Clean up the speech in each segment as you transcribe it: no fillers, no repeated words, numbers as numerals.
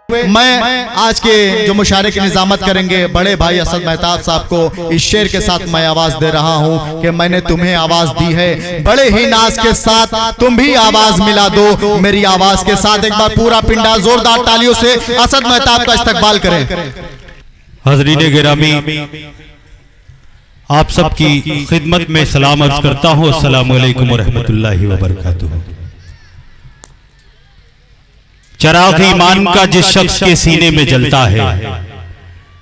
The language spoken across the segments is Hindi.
मैं आज के जो मुशायरे की निजामत करेंगे बड़े भाई असद मेहताब साहब को इस शेर के साथ मैं आवाज दे रहा हूँ कि मैंने तुम्हें आवाज दी है, बड़े ही नाज के साथ तुम भी आवाज मिला दो मेरी आवाज के साथ। एक बार पूरा पिंडा जोरदार तालियों से असद मेहताब का इस्तकबाल करें। हज़रीन गिरामी, आप सबकी खिदमत में सलाम अर्ज करता हूँ। अस्सलामु अलैकुम रहमतुल्लाहि व बरकातुहू। चराग़ ईमान का जिस शख्स के सीने में जलता है,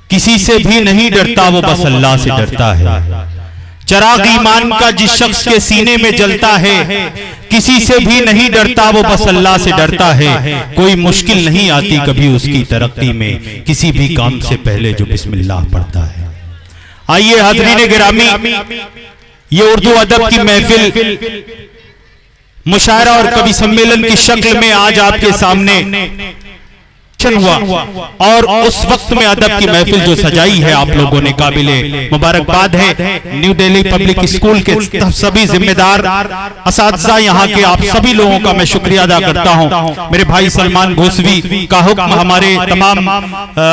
किसी से भी नहीं डरता वो बस अल्लाह से डरता है। चराग़ ईमान का जिस शख्स के सीने में जलता है, किसी से भी नहीं डरता वो बस अल्लाह से डरता है। कोई मुश्किल नहीं आती कभी उसकी तरक्की में, किसी भी काम से पहले जो बिस्मिल्लाह पढ़ता है। आइए हज़रीन गिरामी, ये उर्दू अदब की महफिल मुशायरा और कवि सम्मेलन की शक्ल में आज आपके सामने हुआ, और उस वक्त में अदब की महफिल जो सजाई है आप लोगों ने काबिले मुबारकबाद है। न्यू दिल्ली पब्लिक स्कूल के सभी जिम्मेदार असातिज़ा, यहाँ के आप सभी लोगों का मैं शुक्रिया अदा करता हूँ। मेरे भाई सलमान घोसवी का हुक्म, हमारे तमाम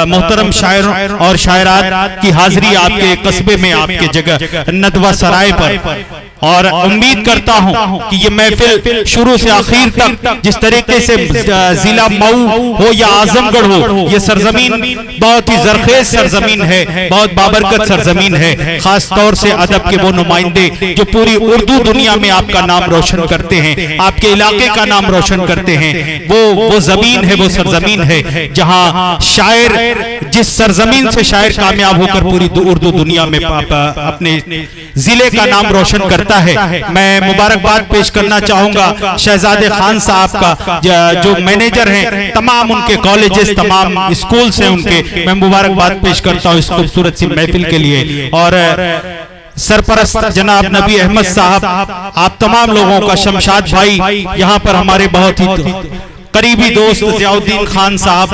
मोहतरम शायर और शायरात की हाजिरी आपके कस्बे में, आपके जगह नदवा सराय पर, और उम्मीद करता हूं कि ये महफिल शुरू से आखिर तक जिस तरीके से जिला मऊ हो या आजमगढ़ हो, ये सरजमीन बहुत ही जरखेज सरजमीन है, बहुत बाबरकत सरजमीन है। खास तौर से अदब के वो नुमाइंदे जो पूरी उर्दू दुनिया में आपका नाम रोशन करते हैं, आपके इलाके का नाम रोशन करते हैं, वो जमीन है, वो सरजमीन है जहां शायर, जिस सरजमीन से शायर कामयाब होकर पूरी उर्दू दुनिया में अपने जिले का नाम रोशन करता है। मैं मुबारकबाद पेश करना चाहूंगा शहजादे खान साहब का, जो मैनेजर हैं तमाम उनके कॉलेजेस, तमाम स्कूल से उनके मैं मुबारकबाद पेश करता हूं इस खूबसूरत सी महफिल के लिए। और सरपरस्त जनाब नबी अहमद साहब, आप तमाम लोगों का, शमशाद भाई यहाँ पर हमारे बहुत ही करीबी दोस्त ज़ियाउद्दीन खान साहब,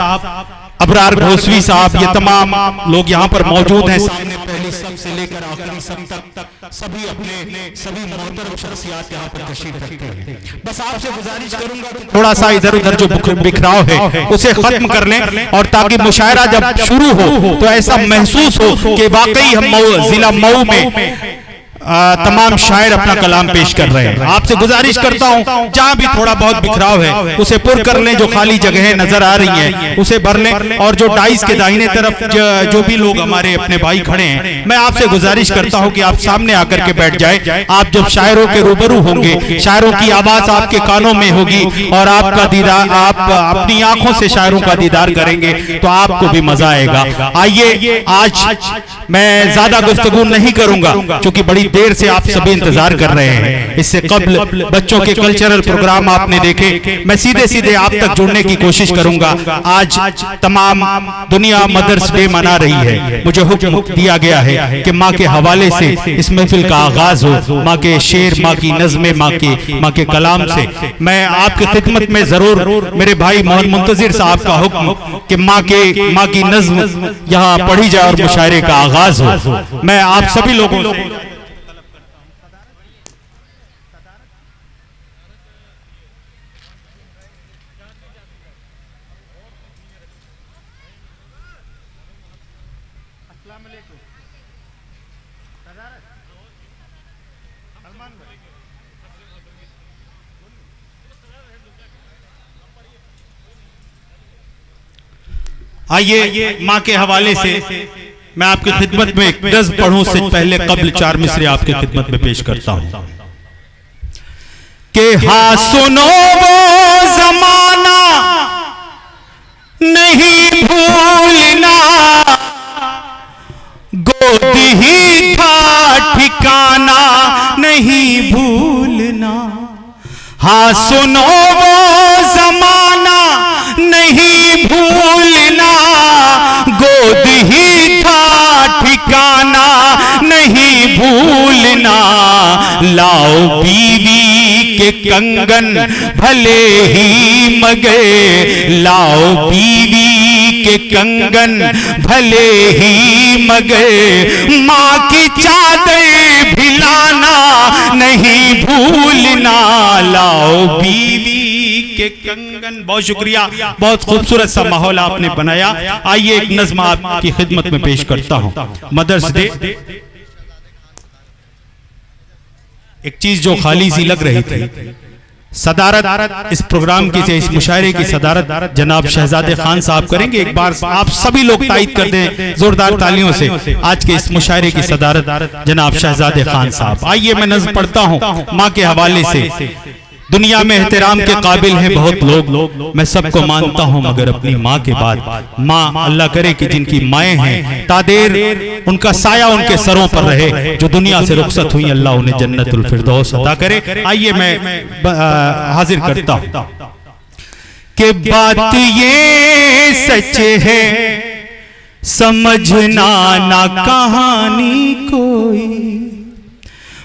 अबरार घोसवी साहब, ये तमाम लोग यहाँ पर मौजूद हैं। सामने पहली सब से लेकर आखिरी सब तक सभी अपने सभी मोहतरम शख्सियात यहाँ पर तशरीफ रखते हैं। बस आपसे गुजारिश करूंगा थोड़ा सा इधर उधर जो बिखराव है उसे खत्म कर लें, और ताकि मुशायरा जब शुरू हो तो ऐसा महसूस हो कि वाकई हम जिला मऊ में तमाम शायर अपना कलाम पेश कर रहे हैं। आपसे गुजारिश करता हूं जहां भी थोड़ा बहुत बिखराव है उसे पुर कर लें, जो खाली जगहें नजर आ रही हैं उसे भर लें, और जो डाइस के दाहिने तरफ जो भी लोग हमारे अपने भाई खड़े हैं, मैं आपसे गुजारिश करता हूं कि आप सामने आकर के बैठ जाए। आप जब शायरों के रूबरू होंगे, शायरों की आवाज आपके कानों में होगी और आपका दीदार, आप अपनी आंखों से शायरों का दीदार करेंगे तो आपको भी मजा आएगा। आइए, आज मैं ज्यादा गुफ्तगू नहीं करूंगा क्योंकि बड़ी देर से आप सभी इंतजार कर रहे हैं। इससे कबल बच्चों के कल्चरल प्रोग्राम आपने देखे, मैं सीधे सीधे आप तक जुड़ने की कोशिश करूंगा। आज तमाम दुनिया मदर्स डे मना रही है। मुझे हुक्म दिया गया है कि माँ के हवाले से इस महफिल का आगाज हो, माँ के शेर, माँ की नज़्में, माँ के कलाम से। मैं आपकी खिदमत में जरूर, मेरे भाई मोहन मुंतजिर साहब का हुक्म कि माँ की नज़्म यहाँ पढ़ी जाए और मुशायरे का आगाज हो। मैं आप सभी लोगों से आइए, माँ के हवाले से मैं आपकी खिदमत में एक नज़्म पढ़ूं से पहले कबल 4 मिसरे आपकी खिदमत में पेश करता हूं कि हाँ सुनो वो ज़माना नहीं भूलना, गोद ही था ठिकाना नहीं भूलना। हाँ सुनो वो ज़माना नहीं भूलना, गोद ही था ठिकाना नहीं भूलना। लाओ बीवी के कंगन भले ही मगे, लाओ बीवी के कंगन भले ही मगे। माँ की चादर भिलाना नहीं भूलना, लाओ बीवी के कंगन। बहुत शुक्रिया, बहुत खूबसूरत सा माहौल आपने बनाया। आइए एक नज़्म आपकी खिदमत में पेश करता हूं, मदर्स डे। एक चीज जो खाली सी लग रही थी, सदारत इस प्रोग्राम की से, इस मुशायरे की सदारत जनाब शहजादे खान साहब करेंगे। एक बार आप सभी लोग तायद कर दें जोरदार तालियों से, आज के इस मुशायरे की सदारत जनाब शहजादे खान साहब। आइए मैं नज़्म पढ़ता हूँ माँ के हवाले से। दुनिया में एहतराम के काबिल हैं बहुत लोग, मैं सबको मानता हूं मगर अपनी माँ के बाद। माँ, अल्लाह करे कि जिनकी माएँ हैं तादेर उनका साया उनके सरों पर रहे, जो दुनिया से रुखसत हुई अल्लाह उन्हें जन्नतुल फिरदौस अता करे। आइए मैं हाजिर करता हूं कि बात ये सच है समझना ना कहानी कोई,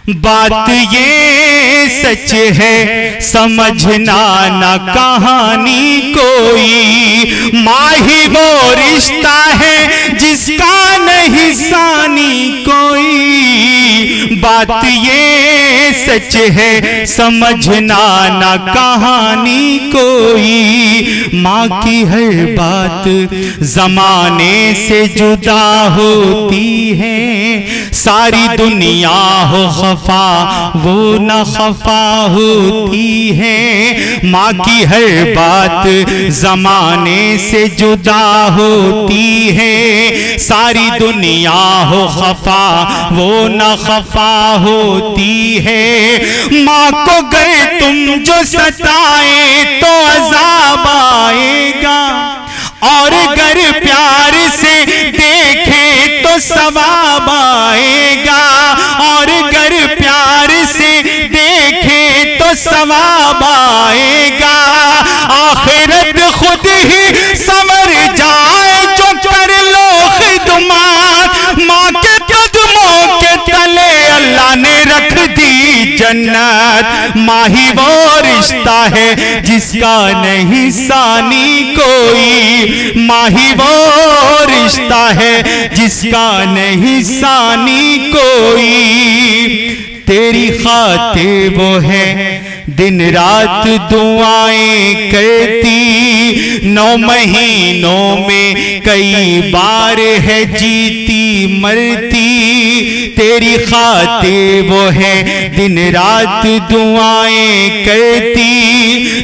बात ये सच है समझना ना कहानी कोई। माँ ही वो रिश्ता है जिसका नहीं सानी कोई, बात ये सच है समझना ना कहानी कोई। माँ की हर बात जमाने से जुदा होती है, सारी दुनिया हो खफा वो न खफा होती है। माँ की हर बात जमाने से जुदा होती है, सारी दुनिया हो खफा वो न खफा होती है। माँ को गर तुम जो सताए तो अज़ाब आएगा, और गर प्यार से देखे तो सवाब आएगा, और गर प्यार से देखे तो सवाब आएगा। आखिरत खुद ही संवर जाए जो कर लो खिदमत, माँ के कदमों के तले अल्लाह ने रख दी जन्नत। माँ ही वो रिश्ता है जिसका नहीं सानी कोई, माँ ही वो रिश्ता है जिसका नहीं सानी कोई। तेरी खातिर वो है दिन रात दुआएं करती, 9 महीनों में कई बार है जीती मरती। तेरी खातिर वो है दिन रात दुआएं करती,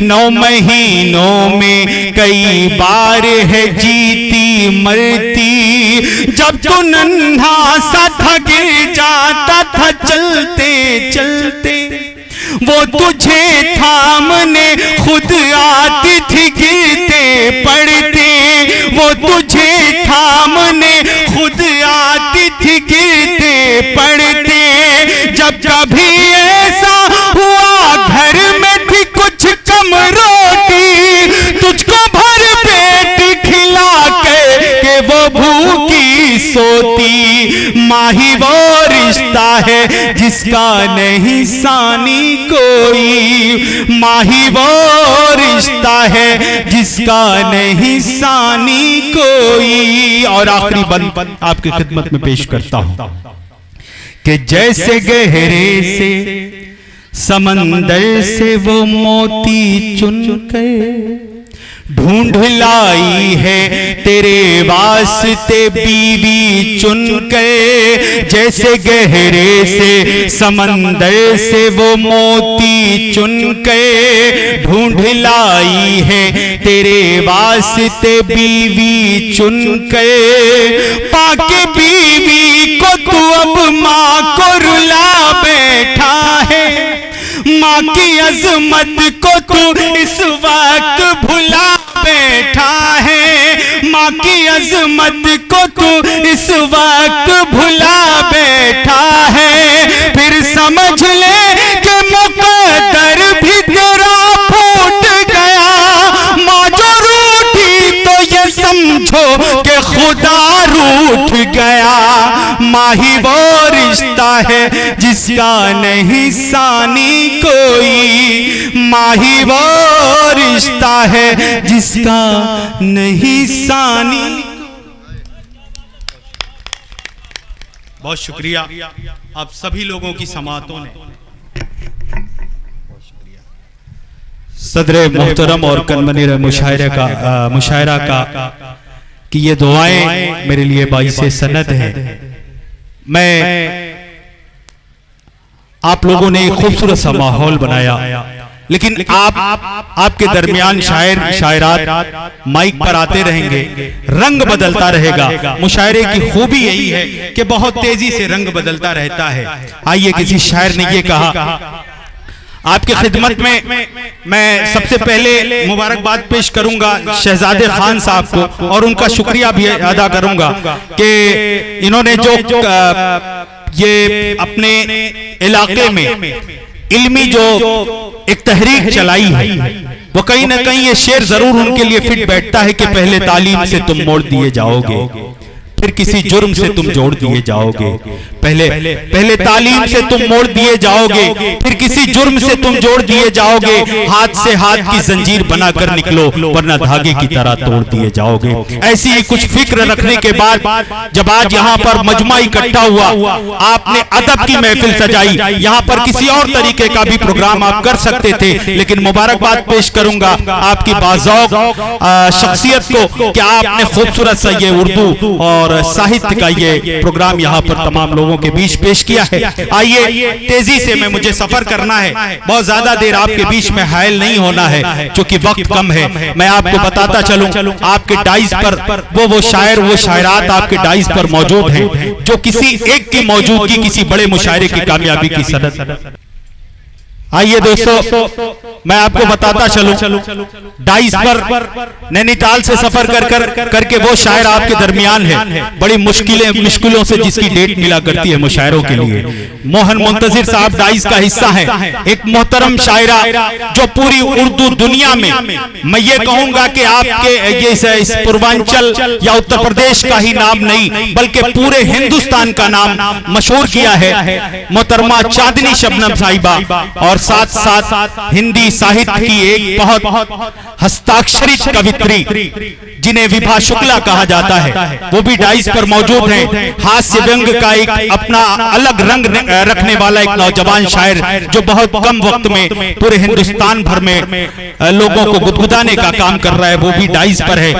9 महीनों में कई बार है जीती मरती। जब तू नन्हा सा था गिर जाता था चलते चलते, वो तुझे थामने खुद आती थी गिरते पड़ते, वो तुझे थामने खुद आती थी गिरते पड़ते। जब कभी ऐसा हुआ घर में थी कुछ कम रोटी, तुझको भर पेट खिला के वो भूखी सोती। माँ ही वो रिश्ता है जिसका नहीं सानी कोई, माँ ही वो रिश्ता है जिसका नहीं सानी कोई। और आखिरी बंद आपकी खिदमत में पेश करता हूं कि जैसे गहरे से समंदर से वो मोती चुनकर ढूंढ लाई है तेरे वास्ते बीवी चुनकर। जैसे गहरे से समंदर से वो मोती चुनकर ढूंढ लाई है तेरे वास्ते बीवी चुनकर। पाके बीवी को तू अब माँ को रुला बैठा है, माँ की अजमत को तू इस वक्त भुला बैठा है, माँ की अजमत को तू इस वक्त भुला बैठा है। फिर समझ ले कि मुकद्दर भी तेरा फूट गया, माँ जो रूठी तो ये समझो कि खुदा रूठ गया। माँ ही वो रिश्ता है जिसका नहीं सानी कोई, माँ ही वो रिश्ता है जिसका नहीं सानी। बहुत शुक्रिया आप सभी लोगों की समातों ने। सदर मोहतरम और कनमनीर मुशायरा का कि ये दुआएं मेरे लिए बाइस सनद है। मैं आप लोगों ने एक खूबसूरत सा माहौल बनाया, लेकिन आपके दरमियान शायर शायरात माइक पर आते रहेंगे, रंग बदलता रहेगा। मुशायरे की खूबी यही है कि बहुत तेजी से रंग बदलता रहता है। आइए, किसी शायर ने ये कहा, आपकी खिदमत में मैं सबसे पहले मुबारकबाद पेश करूंगा शहजादे खान साहब को, और उनका शुक्रिया भी अदा करूंगा कि इन्होंने जो ये अपने इलाके में इल्मी जो एक तहरीक चलाई है, वो कहीं ना कहीं ये शेर जरूर उनके लिए फिट बैठता है कि पहले तालीम से तुम मोड़ दिए जाओगे, फिर किसी जुर्म से तुम जोड़ दिए जाओगे। पहले तालीम से तुम मोड़ दिए जाओगे, फिर किसी जुर्म से तुम जोड़ दिए जाओगे। हाथ से हाथ की जंजीर बनाकर निकलो, वरना धागे की तरह तोड़ दिए जाओगे। ऐसी ही कुछ फिक्र रखने के बाद जब आज यहाँ पर मजमा इकट्ठा हुआ, आपने अदब की महफिल सजाई। यहाँ पर किसी और तरीके का भी प्रोग्राम आप कर सकते थे, लेकिन मुबारकबाद पेश करूंगा आपकी बाज़ौक़ शख्सियत को कि आपने खूबसूरत सा ये उर्दू और साहित्य का ये प्रोग्राम यहाँ पर तमाम लोगों के बीच पेश किया है। आइए, तेजी से मुझे सफर करना है, बहुत ज्यादा देर आपके बीच में हायल नहीं होना है क्योंकि वक्त कम है। मैं आपको बताता चलूं, आपके डाइस पर वो शायर वो शायरात आपके डाइस पर मौजूद हैं जो किसी एक की मौजूदगी किसी बड़े मुशायरे की कामयाबी की सनद। आइए दोस्तों, मैं आपको बताता चलूं, डाइस पर नैनीताल से सफर करके वो शायर आपके दरमियान है। बड़ी मुश्किलों से जिसकी डेट मिला करती है मुशायरों के लिए। मोहन मुंतजिर साहब डाइस का हिस्सा है, एक मोहतरम शायरा जो पूरी उर्दू दुनिया में, मैं ये कहूंगा कि आपके ये इस पूर्वांचल या उत्तर प्रदेश का ही नाम नहीं बल्कि पूरे हिंदुस्तान का नाम मशहूर किया है। मोहतरमा चांदनी शबनम साहिबा, और साथ साथ हिंदी साहित्य की एक बहुत हस्ताक्षरित कवित्री जिन्हें विभा शुक्ला कहा जाता है, वो भी डाइस पर मौजूद हैं। हास्य व्यंग का एक अपना अलग रंग रखने वाला एक नौजवान शायर जो बहुत कम वक्त में पूरे हिंदुस्तान भर में लोगों को गुदगुदाने का काम कर रहा है, वो भी डाइस पर है।